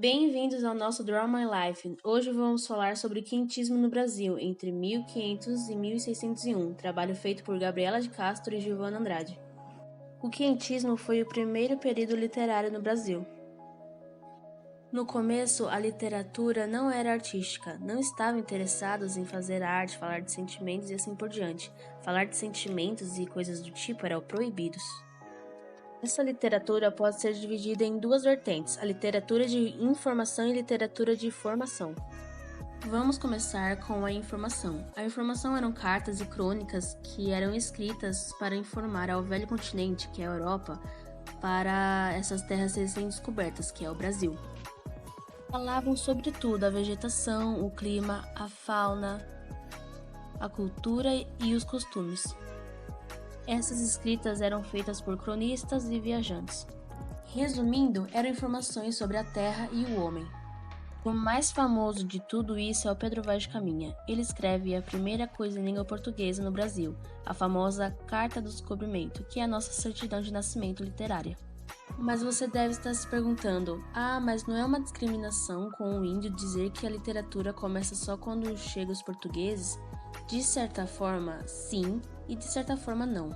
Bem-vindos ao nosso Draw My Life. Hoje vamos falar sobre o quentismo no Brasil, entre 1500 e 1601, trabalho feito por Gabriela de Castro e Giovanna Andrade. O quentismo foi o primeiro período literário no Brasil. No começo, a literatura não era artística, não estavam interessados em fazer arte, falar de sentimentos e assim por diante. Falar de sentimentos e coisas do tipo eram proibidos. Essa literatura pode ser dividida em duas vertentes, a literatura de informação e literatura de formação. Vamos começar com a informação. A informação eram cartas e crônicas que eram escritas para informar ao velho continente, que é a Europa, para essas terras recém-descobertas, que é o Brasil. Falavam sobre tudo, a vegetação, o clima, a fauna, a cultura e os costumes. Essas escritas eram feitas por cronistas e viajantes. Resumindo, eram informações sobre a terra e o homem. O mais famoso de tudo isso é o Pedro Vaz de Caminha. Ele escreve a primeira coisa em língua portuguesa no Brasil, a famosa Carta do Descobrimento, que é a nossa certidão de nascimento literária. Mas você deve estar se perguntando, mas não é uma discriminação com o índio dizer que a literatura começa só quando chegam os portugueses? De certa forma, sim, e de certa forma não.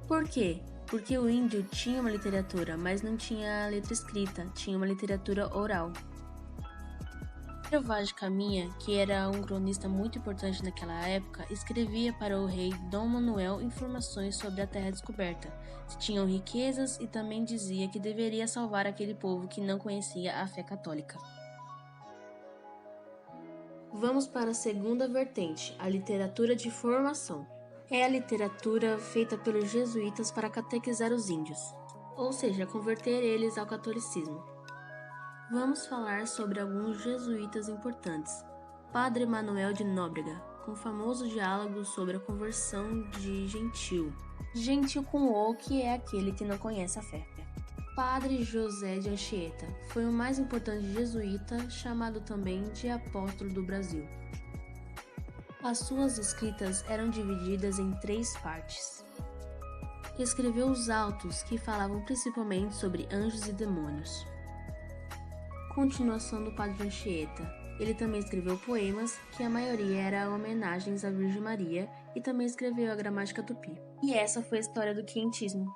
Por quê? Porque o índio tinha uma literatura, mas não tinha letra escrita, tinha uma literatura oral. Pedro Vaz de Caminha, que era um cronista muito importante naquela época, escrevia para o rei Dom Manuel informações sobre a terra descoberta, se tinham riquezas e também dizia que deveria salvar aquele povo que não conhecia a fé católica. Vamos para a segunda vertente, a literatura de formação. É a literatura feita pelos jesuítas para catequizar os índios, ou seja, converter eles ao catolicismo. Vamos falar sobre alguns jesuítas importantes. Padre Manuel de Nóbrega, com famoso diálogo sobre a conversão de Gentil. Gentil com O, que é aquele que não conhece a fé. Padre José de Anchieta foi o mais importante jesuíta, chamado também de apóstolo do Brasil. As suas escritas eram divididas em 3 partes. Escreveu os autos, que falavam principalmente sobre anjos e demônios. Continuação do Padre Anchieta. Ele também escreveu poemas, que a maioria era homenagens à Virgem Maria, e também escreveu a gramática tupi. E essa foi a história do quentismo.